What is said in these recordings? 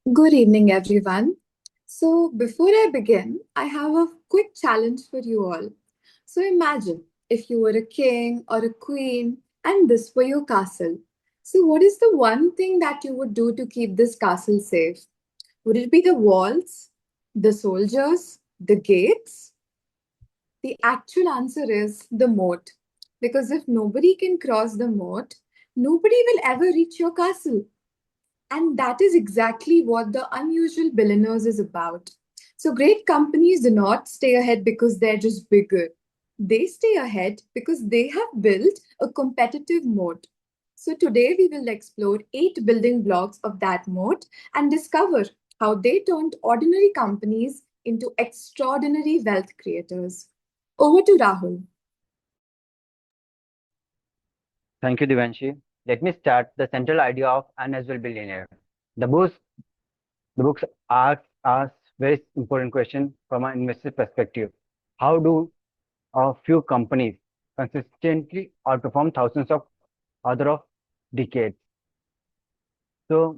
Good evening, everyone. So, before I begin, I have a quick challenge for you all. So, imagine if you were a king or a queen and this were your castle. So, what is the one thing that you would do to keep this castle safe? Would it be the walls, the soldiers, the gates? The actual answer is the moat. Because if nobody can cross the moat, nobody will ever reach your castle. And that is exactly what the unusual billionaires is about. So, great companies do not stay ahead because they're just bigger. They stay ahead because they have built a competitive moat. So, today we will explore 8 building blocks of that moat and discover how they turned ordinary companies into extraordinary wealth creators. Over to Rahul. Thank you, Divanshi. Let me start the central idea of unusual billionaire. The books, the books asks very important question from an investor perspective. How do a few companies consistently outperform thousands of other of decades? So,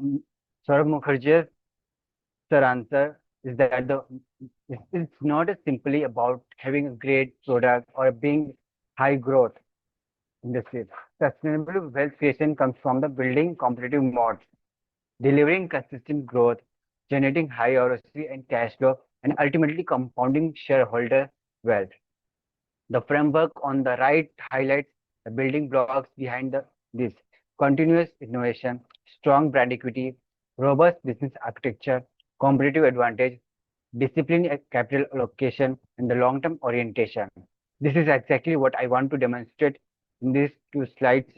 Saurabh Mukherjee's answer is that it's not as simply about having a great product or being high growth industry. Sustainable wealth creation comes from the building competitive moats, delivering consistent growth, generating high ROC and cash flow, and ultimately compounding shareholder wealth. The framework on the right highlights the building blocks behind this continuous innovation, strong brand equity, robust business architecture, competitive advantage, disciplined capital allocation, and the long-term orientation. This is exactly what I want to demonstrate in these two slides.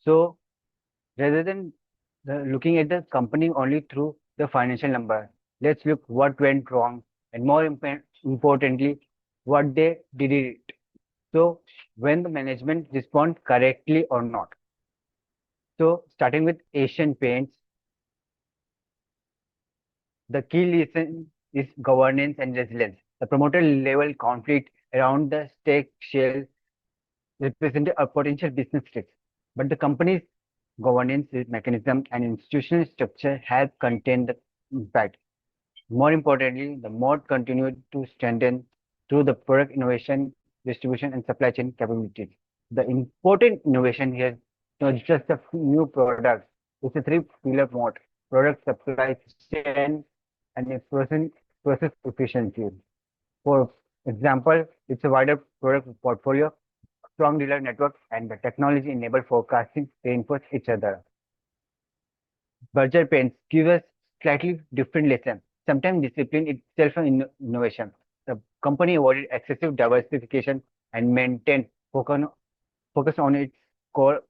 So rather than looking at the company only through the financial number, let's look what went wrong and more importantly, what they did it. So when the management respond correctly or not. So starting with Asian Paints, the key lesson is governance and resilience. The promoter level conflict around the stake share represented a potential business risk, but the company's governance mechanism and institutional structure have contained the impact. More importantly, the mode continued to strengthen through the product innovation, distribution, and supply chain capabilities. The important innovation here is not just a new products, it's a three-pillar mode: product supply chain and a process efficiency. For example, it's a wider product portfolio, strong dealer network, and the technology-enabled forecasting reinforce each other. Berger Paints give us slightly different lesson. Sometimes discipline itself an innovation. The company avoided excessive diversification and maintained focus on its core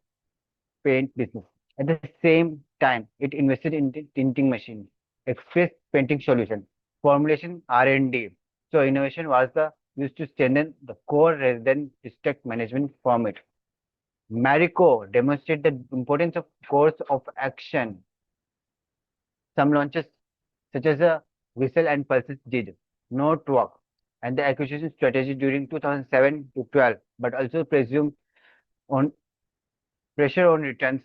paint business. At the same time, it invested in the tinting machine, express painting solution, formulation R&D. So innovation was the used to strengthen the core rather than distract management from it. Marico demonstrated the importance of course of action. Some launches, such as a Whistle and Pulses, did not work, and the acquisition strategy during 2007 to 12, but also presumed on pressure on returns.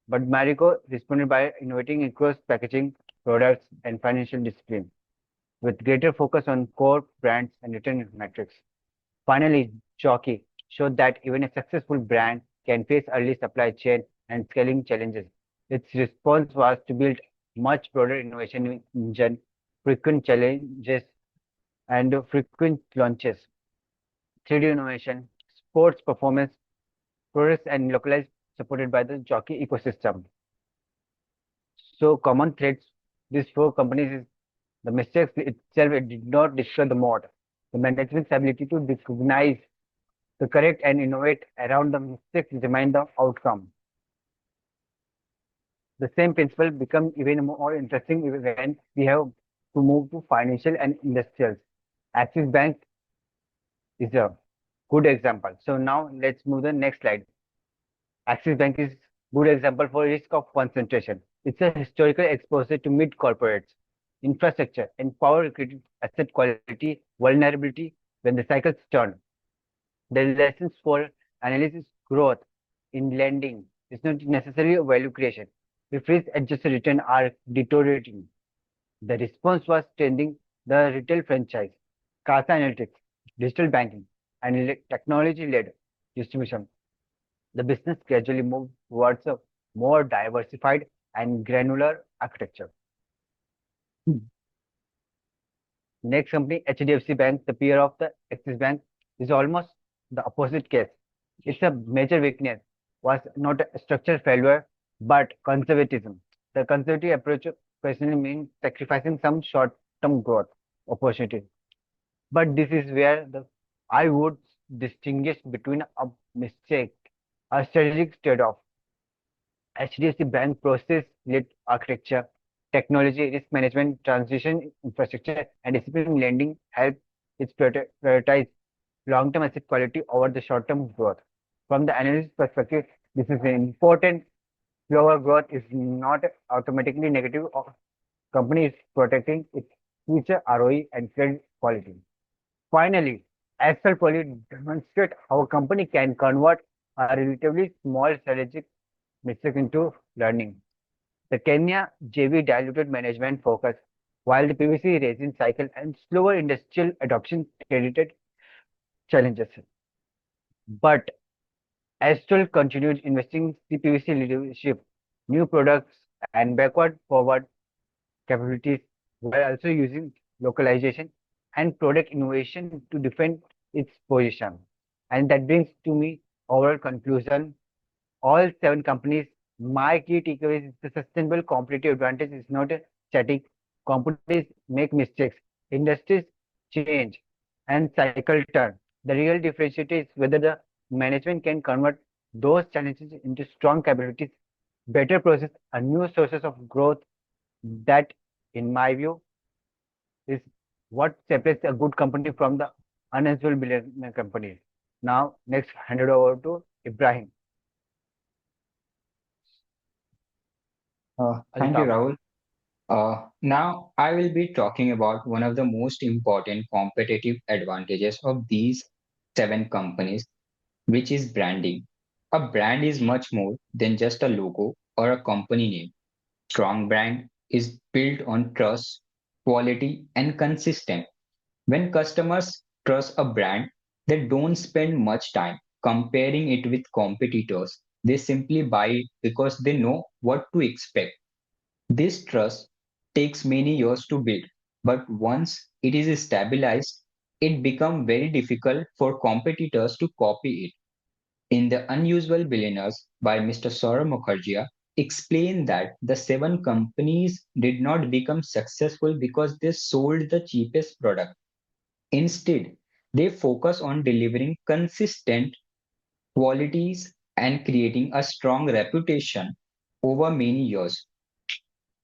But Marico responded by innovating across packaging, products, and financial discipline, with greater focus on core brands and return metrics. Finally, Jockey showed that even a successful brand can face early supply chain and scaling challenges. Its response was to build much broader innovation engine, frequent challenges, and frequent launches, 3D innovation, sports performance, products, and localized supported by the Jockey ecosystem. So common threads, these four companies is the mistakes itself it did not destroy the mod. The management's ability to recognize to correct and innovate around the mistakes determine the outcome. The same principle becomes even more interesting when we have to move to financial and industrials. Axis Bank is a good example. So now let's move to the next slide. Axis Bank is good example for risk of concentration. It's a historical exposure to mid corporates, infrastructure, and power created asset quality vulnerability when the cycles turn. The lessons for analysis growth in lending is not necessarily a value creation. If risk-adjusted returns are deteriorating, the response was strengthening the retail franchise, CASA analytics, digital banking, and technology-led distribution. The business gradually moved towards a more diversified and granular architecture. Next company, HDFC Bank, the peer of the Axis Bank, is almost the opposite case. Its a major weakness was not a structural failure, but conservatism. The conservative approach personally means sacrificing some short-term growth opportunities. But this is where I would distinguish between a mistake, a strategic trade-off. HDFC Bank process-led architecture, technology, risk management, transition infrastructure, and disciplined lending help it prioritize long-term asset quality over the short-term growth. From the analyst perspective, this is important. Slower growth is not automatically negative. Company is protecting its future ROE and credit quality. Finally, Excel Poly demonstrate how a company can convert a relatively small strategic mistake into learning. The Kenya JV diluted management focus, while the PVC resin cycle and slower industrial adoption credited challenges. But Astral continued investing in PVC leadership, new products, and backward forward capabilities, while also using localization and product innovation to defend its position. And that brings to me overall conclusion. All seven companies, my key takeaway is the sustainable competitive advantage is not a static. Companies make mistakes, industries change, and cycle turn. The real differentiator is whether the management can convert those challenges into strong capabilities, better process, and new sources of growth. That, in my view, is what separates a good company from the unanswerable billionaire companies. Now, next, hand it over to Ibrahim Thank you, Altaf. Rahul. Now, I will be talking about one of the most important competitive advantages of these seven companies, which is branding. A brand is much more than just a logo or a company name. Strong brand is built on trust, quality, and consistent. When customers trust a brand, they don't spend much time comparing it with competitors. They simply buy it because they know what to expect. This trust takes many years to build, but once it is stabilized, it becomes very difficult for competitors to copy it. In The Unusual Billionaires by Mr. Saurabh Mukherjee, explained that the seven companies did not become successful because they sold the cheapest product. Instead, they focus on delivering consistent qualities and creating a strong reputation over many years.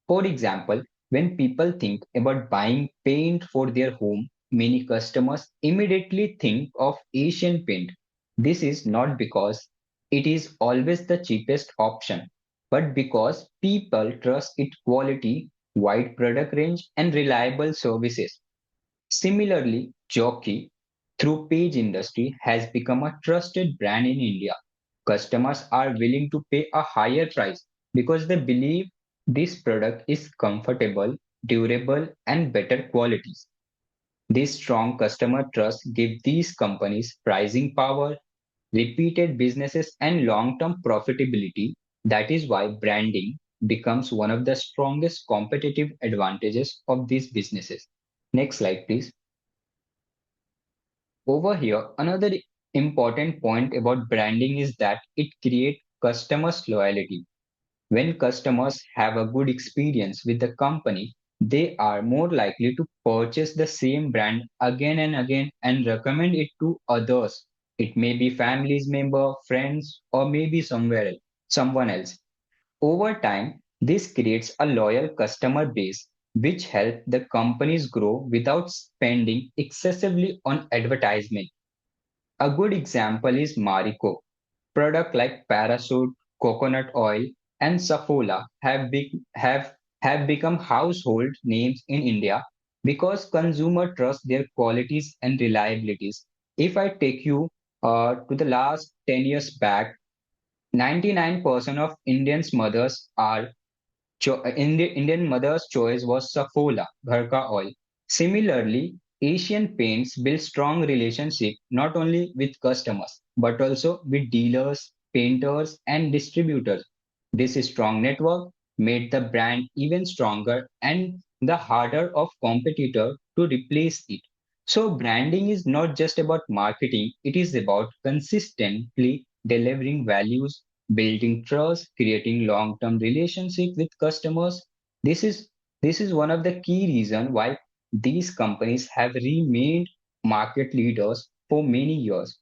For example, when people think about buying paint for their home, many customers immediately think of Asian paint. This is not because it is always the cheapest option, but because people trust its quality, wide product range, and reliable services. Similarly, Jockey, through Page Industry, has become a trusted brand in India. Customers are willing to pay a higher price because they believe this product is comfortable, durable, and better qualities. This strong customer trust gives these companies pricing power, repeated businesses, and long-term profitability. That is why branding becomes one of the strongest competitive advantages of these businesses. Next slide, please. Over here, another important point about branding is that it creates customers' loyalty. When customers have a good experience with the company, they are more likely to purchase the same brand again and again and recommend it to others. It may be family's member, friends, or maybe someone else. Over time, this creates a loyal customer base, which helps the companies grow without spending excessively on advertisement. A good example is Marico. Products like Parachute, coconut oil, and Saffola have become household names in India because consumers trust their qualities and reliabilities. If I take you to the last 10 years back, 99% of Indians' mothers are Indian mother's choice was Saffola, Ghar ka oil. Similarly, Asian Paints built strong relationship not only with customers but also with dealers, painters, and distributors. This strong network made the brand even stronger and the harder of competitor to replace it. So branding is not just about marketing, it is about consistently delivering values, building trust, creating long-term relationship with customers. This is this is one of the key reasons why these companies have remained market leaders for many years.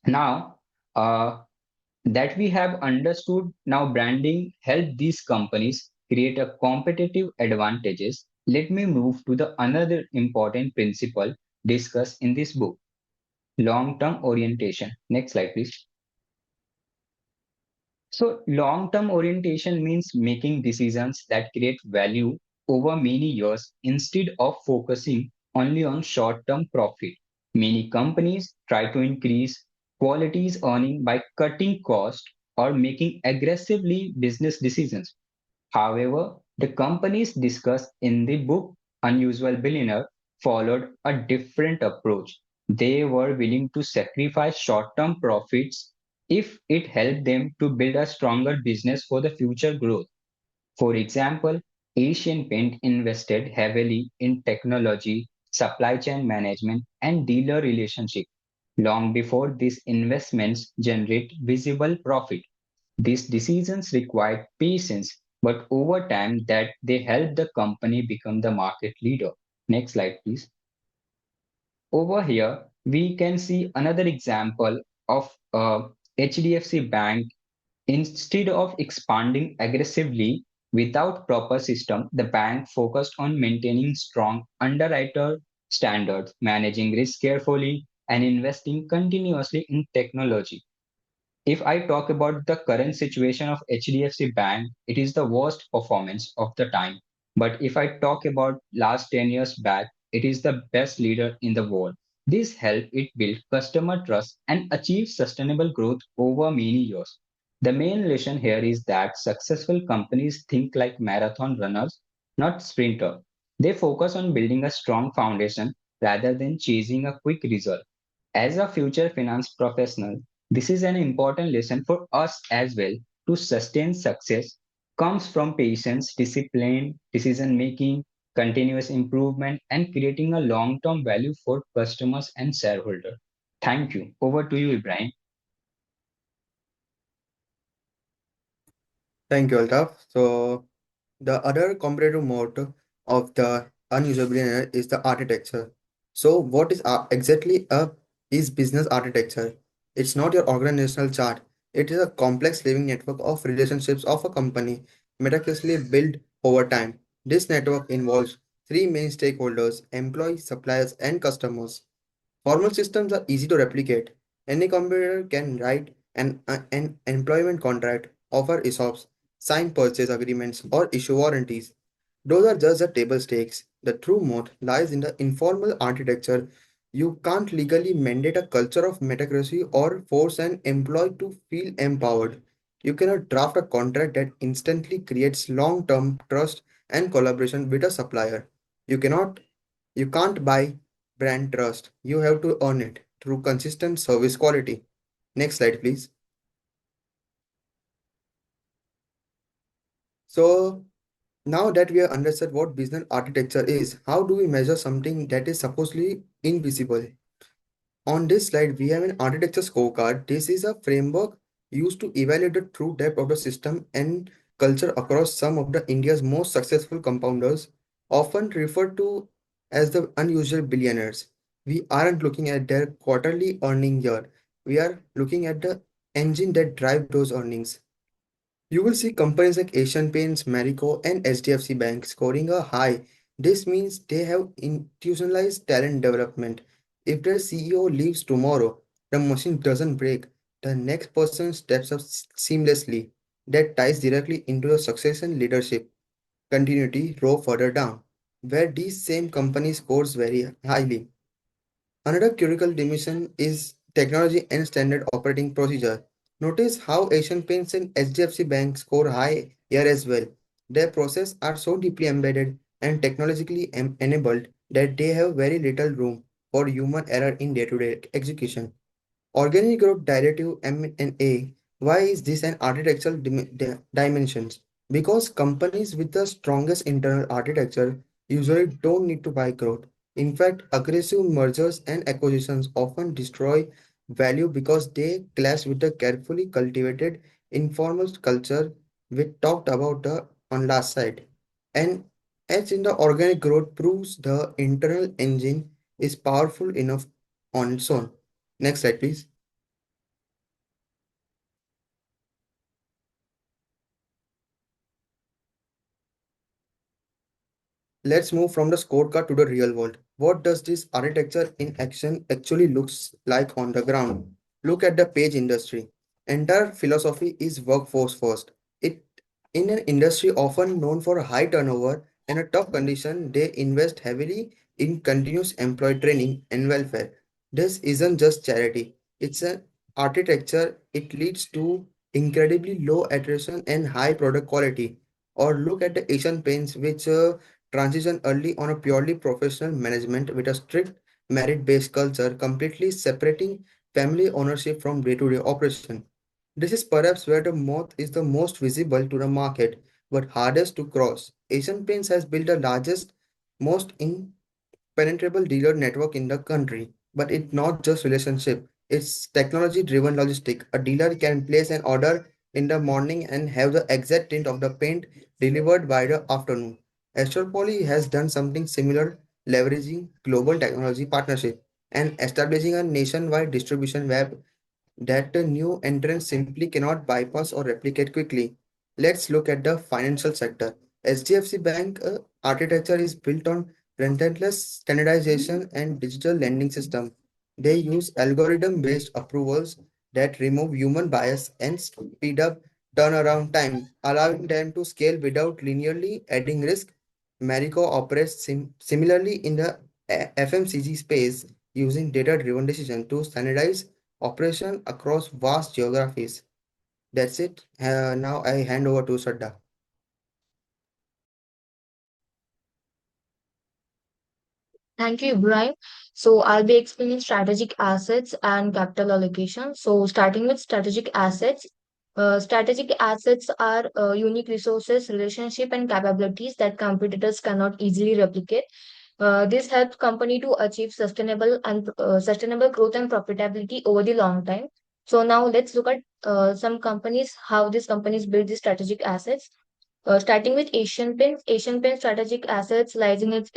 Now, that we have understood now branding help these companies create a competitive advantages. Let me move to the another important principle discussed in this book, long-term orientation. Next slide, please. So, long term orientation means making decisions that create value over many years instead of focusing only on short term profit. Many companies try to increase quality's earning by cutting cost or making aggressively business decisions. However, the companies discussed in the book Unusual Billionaire followed a different approach. They were willing to sacrifice short term profits if it helped them to build a stronger business for the future growth. For example, Asian Paint invested heavily in technology, supply chain management, and dealer relationship long before these investments generate visible profit. These decisions required patience, but over time that they helped the company become the market leader. Next slide, please. Over here, we can see another example of HDFC Bank. Instead of expanding aggressively without proper system, the bank focused on maintaining strong underwriter standards, managing risk carefully, and investing continuously in technology. If I talk about the current situation of HDFC Bank, it is the worst performance of the time. But if I talk about last 10 years back, it is the best leader in the world. This helped it build customer trust and achieve sustainable growth over many years. The main lesson here is that successful companies think like marathon runners, not sprinter. They focus on building a strong foundation rather than chasing a quick result. As a future finance professional, this is an important lesson for us as well. To sustain success comes from patience, discipline, decision making, continuous improvement, and creating a long term value for customers and shareholders. Thank you. Over to you, Ibrahim. Thank you, Altaf. So, the other competitive mode of the unusual billionaire is the architecture. So, what is exactly a is business architecture? It's not your organizational chart. It is a complex living network of relationships of a company meticulously built over time. This network involves three main stakeholders: employees, suppliers, and customers. Formal systems are easy to replicate. Any computer can write an employment contract, offer ESOPs, sign purchase agreements, or issue warranties. Those are just the table stakes. The true moat lies in the informal architecture. You can't legally mandate a culture of meritocracy or force an employee to feel empowered. You cannot draft a contract that instantly creates long term trust and collaboration with a supplier. You cannot you can't buy brand trust. You have to earn it through consistent service quality. Next slide, please. So, now that we have understood what business architecture is, how do we measure something that is supposedly invisible? On this slide, we have an architecture scorecard. This is a framework used to evaluate the true depth of the system and culture across some of the India's most successful compounders, often referred to as the unusual billionaires. We aren't looking at their quarterly earning year. We are looking at the engine that drive those earnings. You will see companies like Asian Paints, Marico, and HDFC Bank scoring a high. This means they have institutionalized talent development. If their CEO leaves tomorrow, the machine doesn't break. The next person steps up seamlessly. That ties directly into the succession leadership continuity row further down, where these same companies scores very highly. Another critical dimension is technology and standard operating procedure. Notice how Asian Paints and HDFC Bank score high here as well. Their processes are so deeply embedded and technologically enabled that they have very little room for human error in day-to-day execution. Organic growth directive M&A. Why is this an architectural dimensions? Because companies with the strongest internal architecture usually don't need to buy growth. In fact, aggressive mergers and acquisitions often destroy value because they clash with the carefully cultivated informal culture we talked about on last side. And as in the organic growth proves the internal engine is powerful enough on its own. Next slide, please. Let's move from the scorecard to the real world. What does this architecture in action actually looks like on the ground? Look at the page industry. Entire philosophy is workforce first. It in an industry often known for high turnover and a tough condition, they invest heavily in continuous employee training and welfare. This isn't just charity; it's an architecture. It leads to incredibly low attrition and high product quality. Or look at the Asian Paints, which transition early on a purely professional management with a strict merit-based culture, completely separating family ownership from day-to-day operation. This is perhaps where the moth is the most visible to the market, but hardest to cross. Asian Paints has built the largest, most penetrable dealer network in the country. But it's not just relationship, it's technology driven logistic. A dealer can place an order in the morning and have the exact tint of the paint delivered by the afternoon. Astropoly has done something similar, leveraging global technology partnership and establishing a nationwide distribution web that the new entrants simply cannot bypass or replicate quickly. Let's look at the financial sector. HDFC Bank architecture is built on relentless standardization and digital lending system. They use algorithm-based approvals that remove human bias and speed up turnaround time, allowing them to scale without linearly adding risk. Marico operates similarly in the FMCG space using data-driven decision to standardize operation across vast geographies. That's it. Now I hand over to Shraddha. Thank you, Ibrahim. So I'll be explaining strategic assets and capital allocation. So starting with strategic assets are unique resources, relationship, and capabilities that competitors cannot easily replicate. This helps company to achieve sustainable growth and profitability over the long time. So now let's look at some companies, how these companies build these strategic assets. Starting with Asian Paints strategic assets lies in its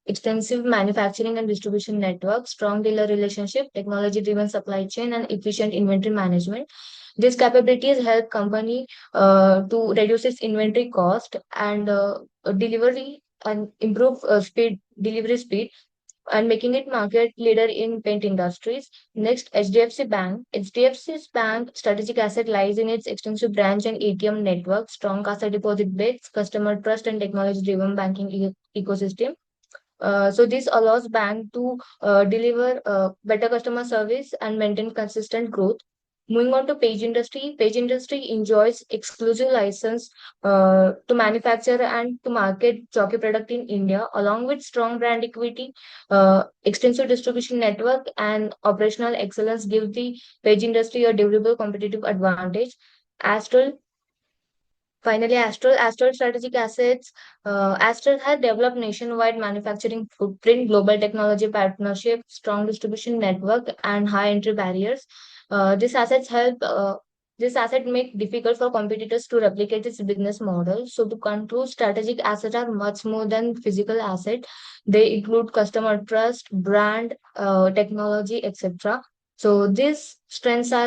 extensive manufacturing and distribution network, strong dealer relationship, technology-driven supply chain, and efficient inventory management. These capabilities help company to reduce its inventory cost and delivery and improve delivery speed and making it market leader in paint industries. Next, HDFC Bank. HDFC's bank strategic asset lies in its extensive branch and ATM network, strong CASA deposit base, customer trust, and technology-driven banking ecosystem. So this allows bank to deliver better customer service and maintain consistent growth. Moving on to page industry enjoys exclusive license to manufacture and to market jockey product in India, along with strong brand equity, extensive distribution network, and operational excellence give the page industry a durable competitive advantage. Astral Finally, Astral Strategic Assets. Astral has developed nationwide manufacturing footprint, global technology partnership, strong distribution network, and high entry barriers. These assets help. This asset make difficult for competitors to replicate its business model. So to conclude, strategic assets are much more than physical asset. They include customer trust, brand, technology, etc. So this strength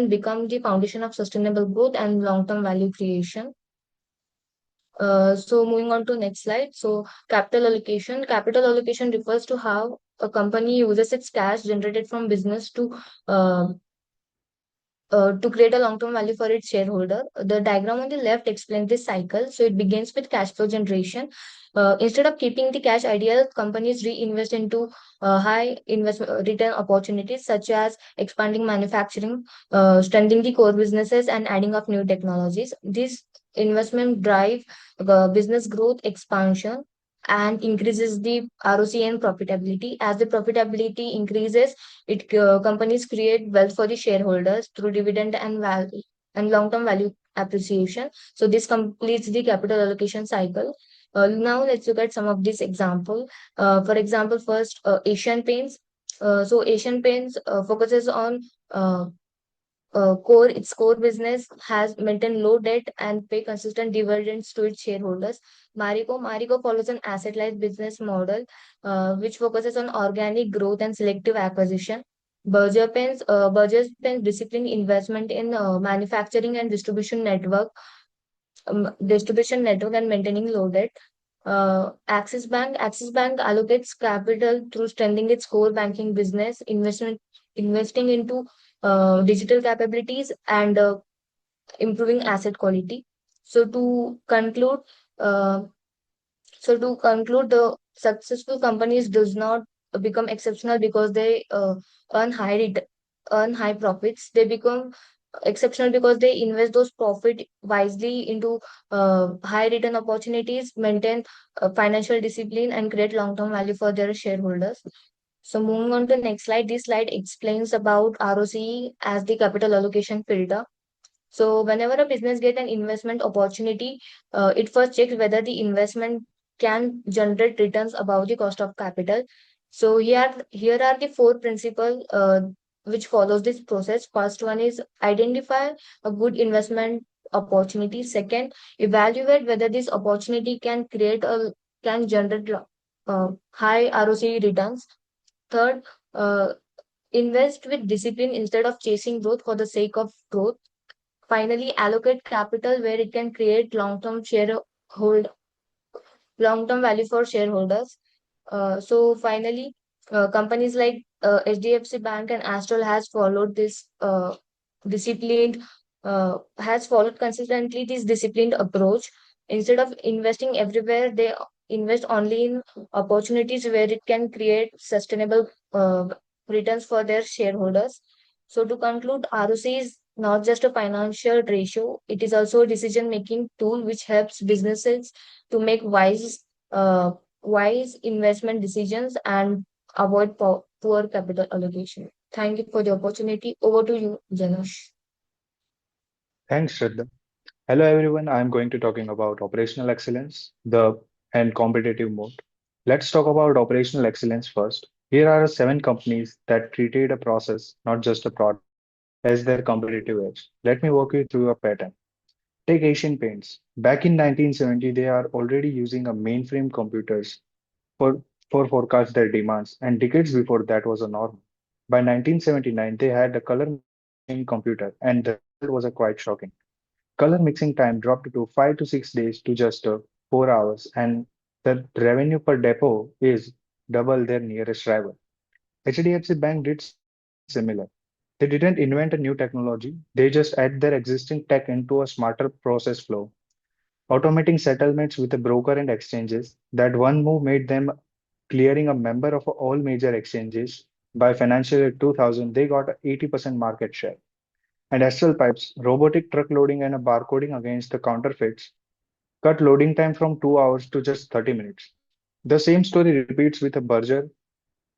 become the foundation of sustainable growth and long-term value creation. So moving on to next slide. So capital allocation. Capital allocation refers to how a company uses its cash generated from business uh, to create a long-term value for its shareholder. The diagram on the left explains this cycle. So it begins with cash flow generation. Instead of keeping the cash, ideal companies reinvest into high investment return opportunities such as expanding manufacturing, strengthening the core businesses, and adding up new technologies. These investment drive business growth expansion and increases the ROC and profitability. As the profitability increases, it companies create wealth for the shareholders through dividend and value and long-term value appreciation. So this completes the capital allocation cycle. Now let's look at some of these example. For example, first Asian Paints. So Asian Paints focuses on uh, its core business has maintained low debt and pay consistent dividends to its shareholders. Marico follows an asset-light business model, which focuses on organic growth and selective acquisition. Berger Pens disciplined investment in manufacturing and distribution network and maintaining low debt. Axis Bank allocates capital through strengthening its core banking business, investing into digital capabilities and improving asset quality. So to conclude, uh, the successful companies does not become exceptional because they earn earn high profits. They become exceptional because they invest those profit wisely into high return opportunities, maintain financial discipline, and create long term value for their shareholders. So moving on to the next slide, this slide explains about ROCE as the capital allocation filter. So whenever a business get an investment opportunity, it first checks whether the investment can generate returns above the cost of capital. So here are the four principles which follows this process. First one is identify a good investment opportunity. Second, evaluate whether this opportunity can generate high ROCE returns. Third, invest with discipline instead of chasing growth for the sake of growth. Finally, allocate capital where it can create long-term value for shareholders. So finally, companies like HDFC Bank and Astral disciplined has followed consistently this disciplined approach. Instead of investing everywhere, they invest only in opportunities where it can create sustainable returns for their shareholders. So to conclude, ROC is not just a financial ratio; it is also a decision-making tool which helps businesses to make wise investment decisions and avoid poor capital allocation. Thank you for the opportunity. Over to you, Janush. Thanks, Shraddha. Hello, everyone. I'm going to talking about operational excellence, the and competitive mode. Let's talk about operational excellence first. Here are seven companies that treated a process, not just a product, as their competitive edge. Let me walk you through a pattern. Take Asian Paints. Back in 1970, they are already using a mainframe computers for, for forecast their demands, and decades before that was a norm. By 1979, they had a color machine computer, and the result was a quite shocking. Color mixing time dropped to 5 to 6 days to just 4 hours, and the revenue per depot is double their nearest rival. HDFC Bank did something similar. They didn't invent a new technology, they just add their existing tech into a smarter process flow, automating settlements with a broker and exchanges. That one move made them clearing a member of all major exchanges. By financial year 2000, they got 80% market share. And Astral Pipes, robotic truck loading and a barcoding against the counterfeits, cut loading time from 2 hours to just 30 minutes. The same story repeats with a Berger,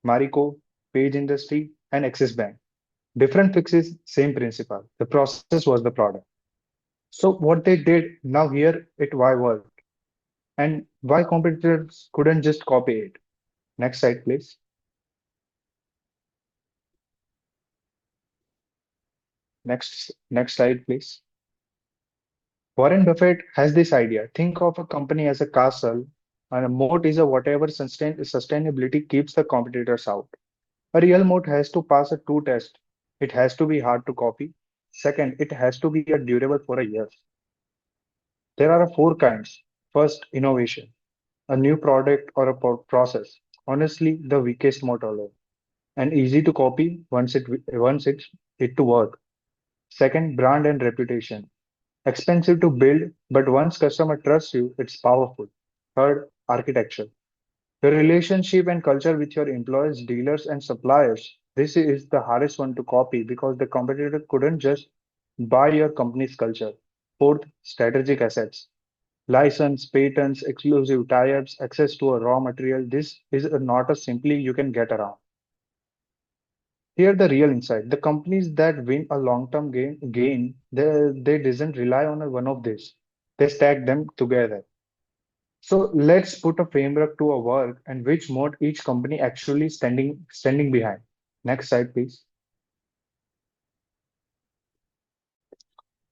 Marico, Page Industry, and Axis Bank. Different fixes, same principle. The process was the product. So what they did, now here it why worked and why competitors couldn't just copy it. Next slide, please. Next slide, please. Warren Buffett has this idea. Think of a company as a castle, and a moat is a whatever sustainability keeps the competitors out. A real moat has to pass a two test. It has to be hard to copy. Second, it has to be a durable for a year. There are four kinds. First, innovation, a new product or a process. Honestly, the weakest moat alone, and easy to copy once it to work. Second, brand and reputation. Expensive to build, but once customer trusts you, it's powerful. Third, architecture. Your relationship and culture with your employees, dealers, and suppliers. This is the hardest one to copy because the competitor couldn't just buy your company's culture. Fourth, strategic assets. License, patents, exclusive tie-ups, access to a raw material. This is not a simply you can get around. Here the real insight. The companies that win a long-term gain they doesn't rely on one of these. They stack them together. So let's put a framework to a work and which mode each company actually standing behind. Next slide, please.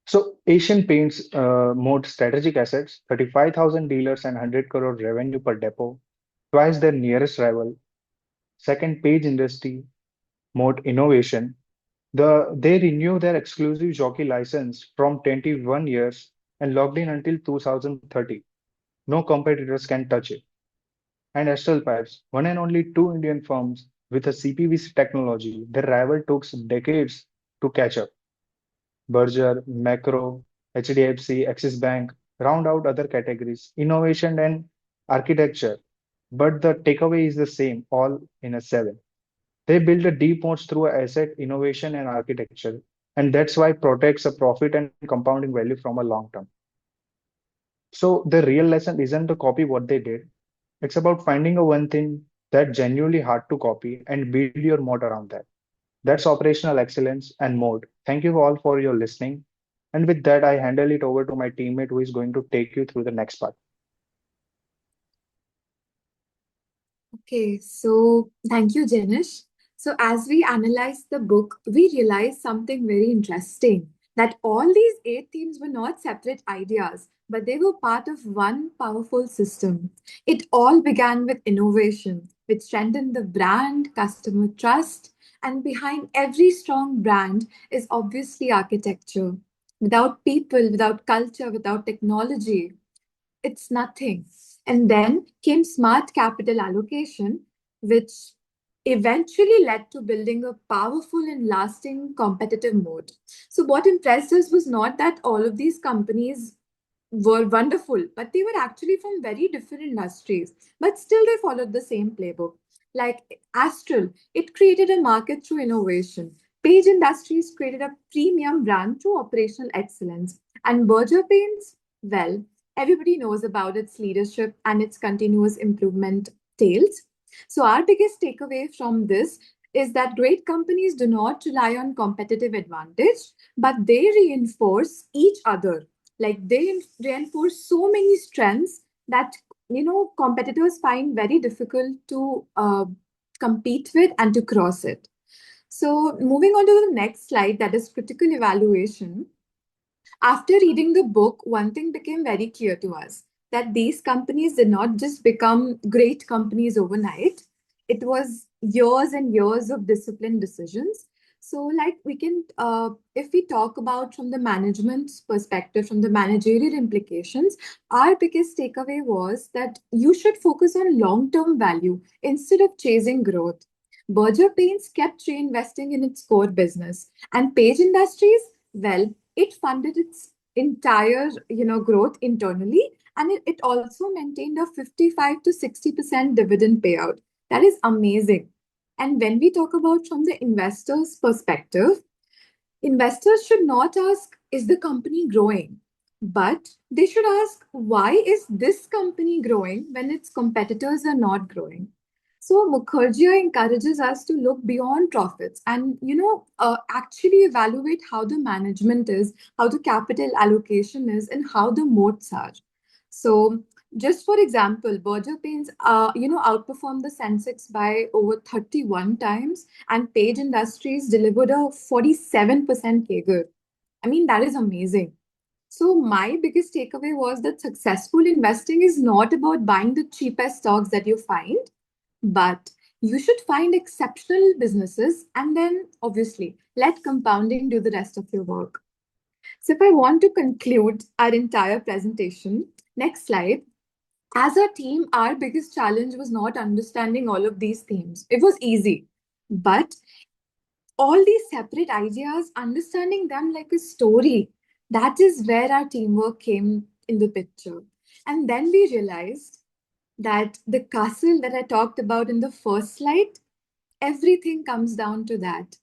So Asian Paints mode strategic assets, 35,000 dealers and 100 crore revenue per depot, twice their nearest rival. Second, Page Industry mode innovation. They renew their exclusive jockey license from 21 years and locked in until 2030. No competitors can touch it. And Astral Pipes, one and only two Indian firms with a CPVC technology, their rival took decades to catch up. Berger, Macro, HDFC, Axis Bank round out other categories, innovation and architecture. But the takeaway is the same, all in a seven. They build a deep moats through asset innovation and architecture, and that's why protects a profit and compounding value from a long term. So the real lesson isn't to copy what they did. It's about finding a one thing that genuinely hard to copy and build your moat around that. That's operational excellence and mode. Thank you all for your listening. And with that, I handle it over to my teammate who is going to take you through the next part. Okay, so thank you, Jenish. So, as we analyzed the book, we realized something very interesting that all these eight themes were not separate ideas, but they were part of one powerful system. It all began with innovation, which strengthened the brand, customer trust, and behind every strong brand is obviously architecture. Without people, without culture, without technology, it's nothing. And then came smart capital allocation, which eventually led to building a powerful and lasting competitive moat. So, what impressed us was not that all of these companies were wonderful, but they were actually from very different industries, but still they followed the same playbook. Like Astral, it created a market through innovation. Page Industries created a premium brand through operational excellence. And Berger Paints, well, everybody knows about its leadership and its continuous improvement tales. So, our biggest takeaway from this is that great companies do not rely on competitive advantage, but they reinforce each other. Like they reinforce so many strengths that competitors find very difficult to compete with and to cross it. So, moving on to the next slide, that is critical evaluation. After reading the book, one thing became very clear to us that these companies did not just become great companies overnight. It was years and years of disciplined decisions. So, like we can, if we talk about from the management's perspective, from the managerial implications, our biggest takeaway was that you should focus on long term value instead of chasing growth. Berger Paints kept reinvesting in its core business, and Page Industries, well, it funded its entire growth internally, and it also maintained a 55 to 60% dividend payout. That is amazing. And when we talk about from the investor's perspective, investors should not ask, is the company growing? But they should ask, why is this company growing when its competitors are not growing? So Mukherjee encourages us to look beyond profits and actually evaluate how the management is, how the capital allocation is, and how the moats are. So just for example, Berger Paints outperformed the Sensex by over 31 times, and Page Industries delivered a 47% CAGR. I mean, that is amazing. So, my biggest takeaway was that successful investing is not about buying the cheapest stocks that you find, but you should find exceptional businesses and then obviously let compounding do the rest of your work. So, if I want to conclude our entire presentation, next slide. As a team, our biggest challenge was not understanding all of these themes. It was easy, but all these separate ideas, understanding them like a story, that is where our teamwork came in the picture. And then we realized that the castle that I talked about in the first slide, everything comes down to that.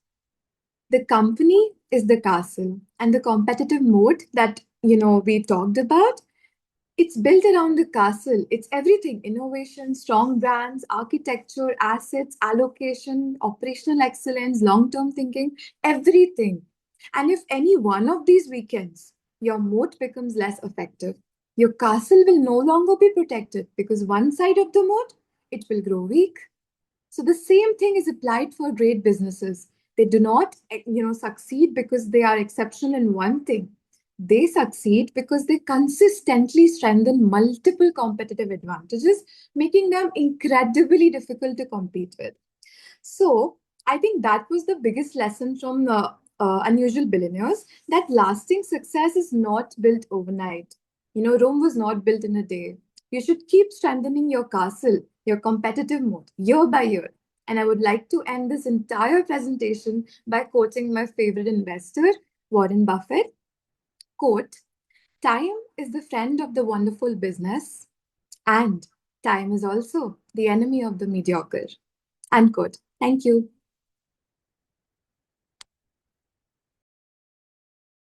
The company is the castle, and the competitive moat that we talked about, it's built around the castle. It's everything: innovation, strong brands, architecture, assets, allocation, operational excellence, long term thinking, everything. And if any one of these weakens, your moat becomes less effective. Your castle will no longer be protected because one side of the moat, it will grow weak. So the same thing is applied for great businesses. They do not, succeed because they are exceptional in one thing. They succeed because they consistently strengthen multiple competitive advantages, making them incredibly difficult to compete with. So I think that was the biggest lesson from Unusual Billionaires, that lasting success is not built overnight. Rome was not built in a day. You should keep strengthening your castle, your competitive moat, year by year. And I would like to end this entire presentation by quoting my favorite investor, Warren Buffett. Quote, "Time is the friend of the wonderful business, and time is also the enemy of the mediocre." Unquote. Thank you.